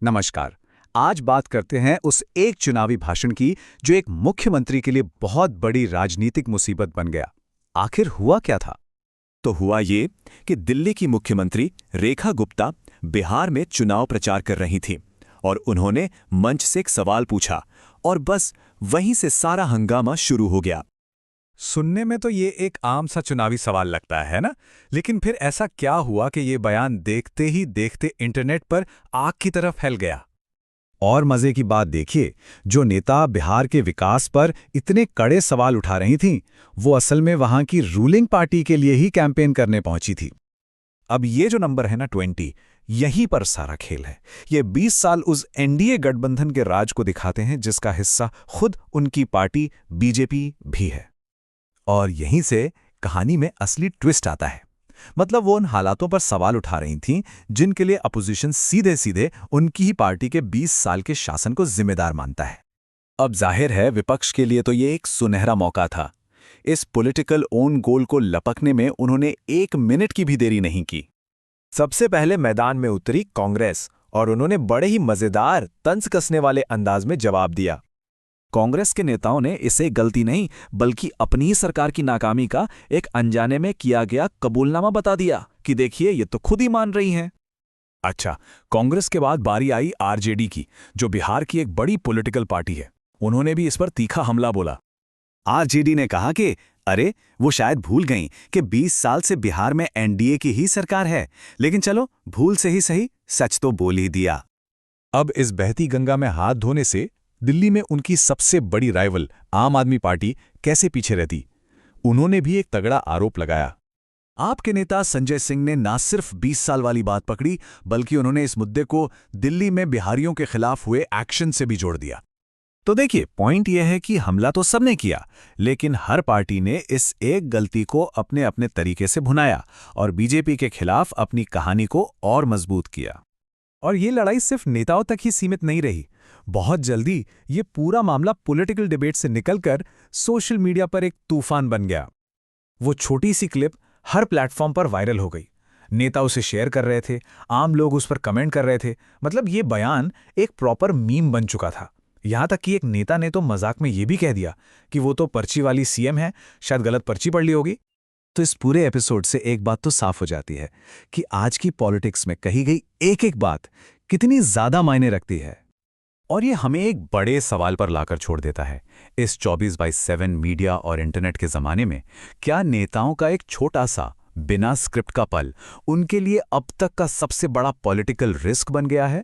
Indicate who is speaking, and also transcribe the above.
Speaker 1: नमस्कार। आज बात करते हैं उस एक चुनावी भाषण की जो एक मुख्यमंत्री के लिए बहुत बड़ी राजनीतिक मुसीबत बन गया। आखिर हुआ क्या था?
Speaker 2: तो हुआ ये कि दिल्ली की मुख्यमंत्री रेखा गुप्ता बिहार में चुनाव प्रचार कर रही थीं और उन्होंने मंच से एक सवाल पूछा और बस वहीं से सारा हंगामा शुरू हो गया।
Speaker 3: सुनने में तो ये एक आम सा चुनावी सवाल लगता है ना? लेकिन फिर ऐसा क्या हुआ कि ये बयान देखते ही देखते इंटरनेट पर आग की तरह फैल गया?
Speaker 1: और मजे की बात देखिए, जो नेता बिहार के विकास पर इतने कड़े सवाल उठा रही थीं, वो असल में वहां की रूलिंग पार्टी के लिए ही कैंपेन करने पहुंची थी।
Speaker 4: अब ये जो नंबर है ना 20, यहीं पर सारा खेल है। ये 20 साल उस एनडीए गठबंधन के राज को दिखाते हैं जिसका हिस्सा खुद उनकी पार्टी बीजेपी भी है।
Speaker 3: और यहीं से कहानी में असली ट्विस्ट आता है। मतलब वो उन हालातों पर सवाल उठा रही थीं जिनके लिए अपोजिशन सीधे सीधे उनकी ही पार्टी के 20 साल के शासन को जिम्मेदार मानता है।
Speaker 1: अब जाहिर है विपक्ष के लिए तो ये एक सुनहरा मौका था। इस पॉलिटिकल ओन गोल को लपकने में उन्होंने 1 मिनट की भी देरी नहीं की।
Speaker 4: सबसे पहले मैदान में उतरी कांग्रेस और उन्होंने बड़े ही मजेदार तंज कसने वाले अंदाज में जवाब दिया।
Speaker 2: कांग्रेस के नेताओं ने इसे गलती नहीं बल्कि अपनी ही सरकार की नाकामी का एक अनजाने में किया गया कबूलनामा बता दिया कि देखिए ये तो खुद ही मान रही हैं।
Speaker 3: अच्छा, कांग्रेस के बाद बारी आई आरजेडी की, जो बिहार की एक बड़ी पॉलिटिकल पार्टी है। उन्होंने भी इस पर तीखा हमला बोला।
Speaker 1: आरजेडी ने कहा कि अरे वो शायद भूल गईं कि 20 साल से बिहार में एनडीए की ही सरकार है, लेकिन चलो भूल से ही सही, सच तो बोल ही दिया।
Speaker 3: अब इस बहती गंगा में हाथ धोने से दिल्ली में उनकी सबसे बड़ी राइवल आम आदमी पार्टी कैसे पीछे रहती? उन्होंने भी एक तगड़ा आरोप लगाया।
Speaker 1: आपके नेता संजय सिंह ने ना सिर्फ 20 साल वाली बात पकड़ी, बल्कि उन्होंने इस मुद्दे को दिल्ली में बिहारियों के खिलाफ हुए एक्शन से भी जोड़ दिया। तो देखिए, पॉइंट यह है कि हमला तो सबने किया, लेकिन हर पार्टी ने इस एक गलती को अपने अपने तरीके से भुनाया और बीजेपी के खिलाफ अपनी कहानी को और मजबूत किया।
Speaker 3: और ये लड़ाई सिर्फ नेताओं तक ही सीमित नहीं रही। बहुत जल्दी ये पूरा मामला पॉलिटिकल डिबेट से निकलकर सोशल मीडिया पर एक तूफान बन गया। वो छोटी सी क्लिप हर प्लेटफॉर्म पर वायरल हो गई। नेता उसे शेयर कर रहे थे, आम लोग उस पर कमेंट कर रहे थे। मतलब ये बयान एक प्रॉपर मीम बन चुका था। यहां तक कि एक नेता ने तो मजाक में ये भी कह दिया कि वो तो पर्ची वाली सीएम है, शायद गलत पर्ची पढ़ ली होगी।
Speaker 1: तो इस पूरे एपिसोड से एक बात तो साफ हो जाती है कि आज की पॉलिटिक्स में कही गई एक एक बात कितनी ज्यादा मायने रखती है। और ये हमें एक बड़े सवाल पर लाकर छोड़ देता है। इस 24/7 मीडिया और इंटरनेट के जमाने में क्या नेताओं का एक छोटा सा बिना स्क्रिप्ट का पल उनके लिए अब तक का सबसे बड़ा पॉलिटिकल रिस्क बन गया है?